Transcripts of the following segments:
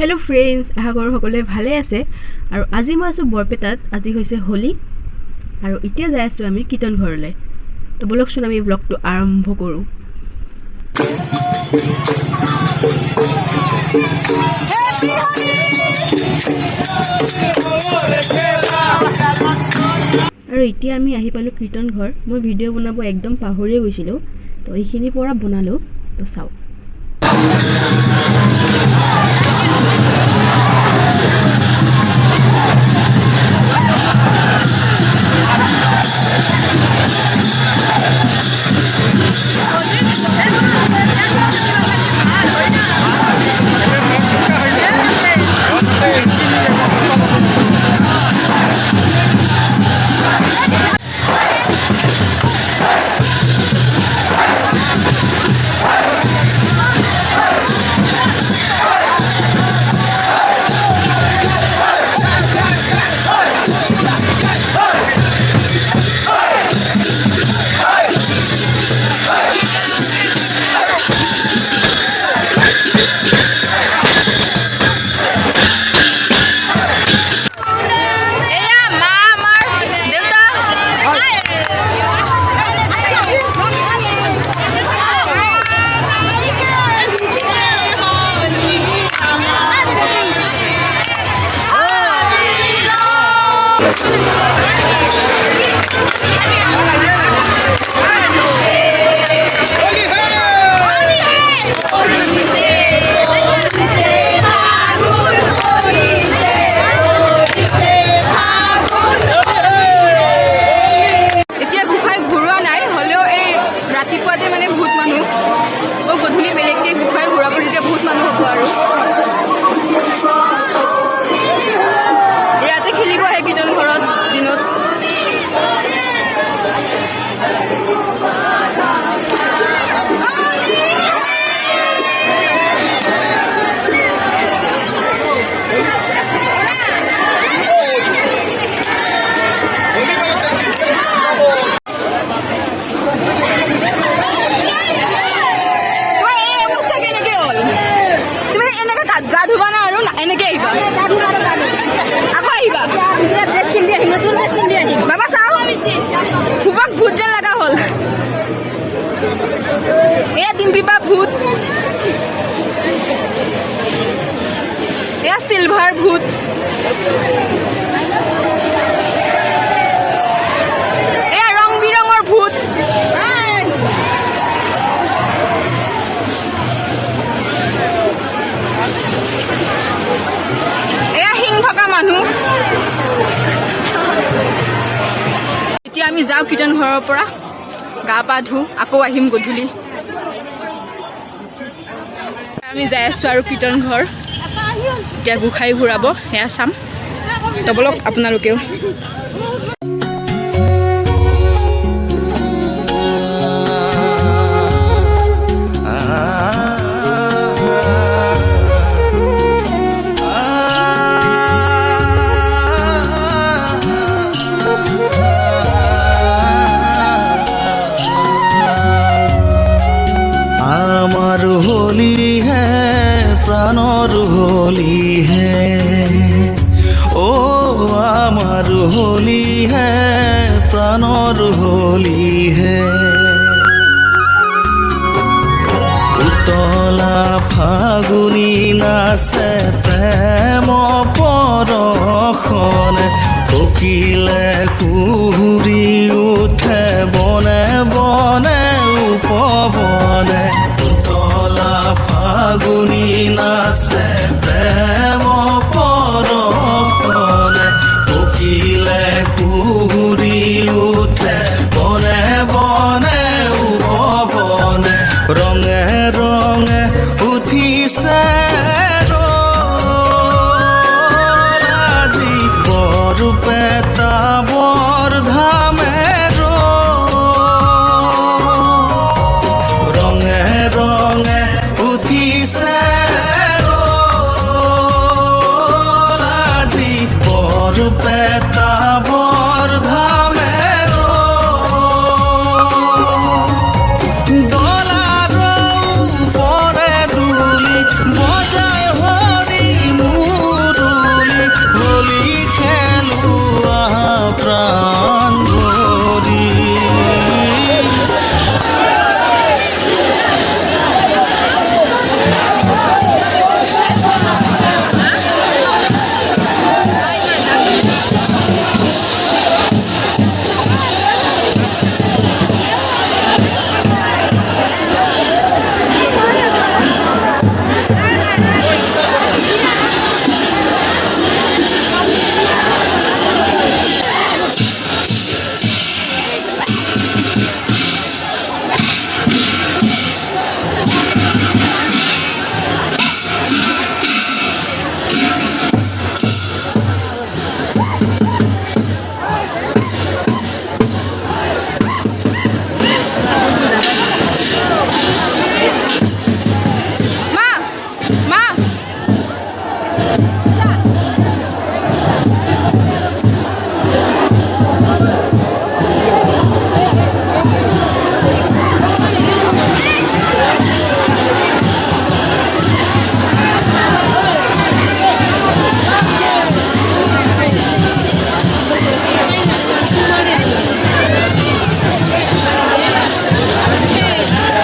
Hello friends, आशा करूँ সকলোৱে ভালে আছে। আৰু আজি মই আছো বৰপেটাত। আজি হৈছে হোলি আৰু এতিয়া যাই আছো আমি কীৰ্তন ঘৰলৈ। তো বলকচোন আমি ব্লগটো আৰম্ভ কৰোঁ। আৰু এতিয়া আমি আহি পালো কীৰ্তন ঘৰ। মই ভিডিঅ' বনাব একদম পাহৰিয়ে গৈছিলোঁ, তো এইখিনিৰ পৰা বনালোঁ। তো চাও। सिल्भार भूत रंग बिरंगर भूत हिंग थका मानु এতিয়া আমি যাও কীৰ্তন ঘৰৰ পৰা গা পা ধু আকৌ আহিম গধূলি আমি যাই আছো আৰু কীৰ্তন ঘৰ এতিয়া গোসাই ঘূৰাব সেয়া চাম তো বলক আপোনালোকেও আমার হোলি प्राणर होली है ओ आमार होली है प्राणर होली है उतला फागुनी नाचे प्रेम परखन कोकिले कुहुरी उठे बने बने उपबने ফাগুনি নাচে প্ৰেম পৰশনে কোকিলে কুহুৰি উঠে বনে বনে উপবনে ৰঙে ৰঙে উঠিছে আজি বৰপেটা বৰ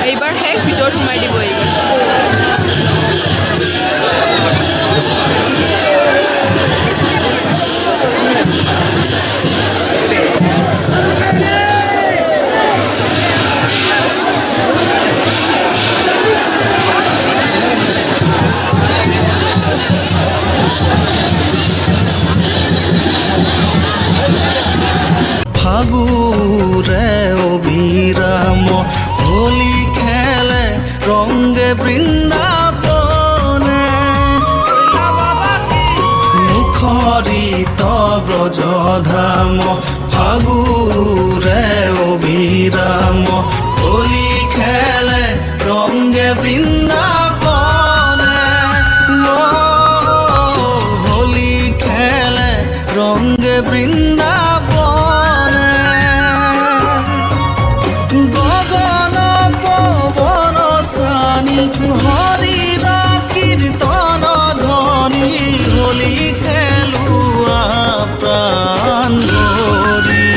এইবাৰহে ভিতৰত সোমাই দিব এইবাৰ ফাগুৰে অবিৰাম হোলী খেলে ৰংগে বৃন্দাবনে মুখৰিত ব্ৰজধাম ফাগুৰে অবিৰাম হোলী খেলে ৰংগে বৃন্দাবনে হোলী খেলে ৰংগে বৃন্দাবনে গগন পৱন সানি হৰিৰ কীৰ্তন ধ্বনি হোলী খেলোৱা প্ৰাণ ভৰি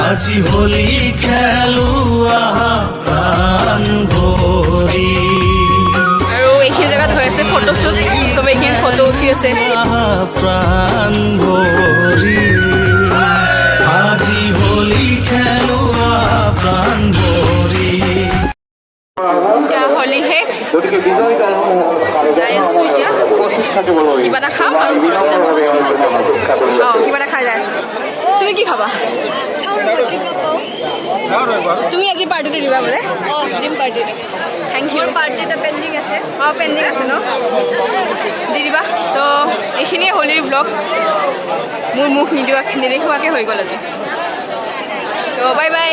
আজি হোলী খেলোৱা প্ৰাণ ভৰি আৰু এইখিনি জেগাত হৈ আছে ফটোশ্বুট চবে এইখিনি ফটো উঠি আছে প্ৰাণ ভৰি আজি হোলী খেলোৱা প্ৰাণ ভৰি এতিয়া হোলী শেষ যাই আছোঁ এতিয়া কিবা এটা খাম আৰু ঘৰত যাম কিবা এটা খাই যাই আছোঁ তুমি কি খাবা তুমি আজি পাৰ্টিটো দিবা বোলে দিম পাৰ্টিটো থেংক ইউ পাৰ্টি এটা পেণ্ডিং আছে পেণ্ডিং আছে ন দি দিবা তো এইখিনিয়ে হোলীৰ ব্লগ মোৰ মুখ নেদেখুৱাকৈ হৈ গ'ল আজি তো বাই বাই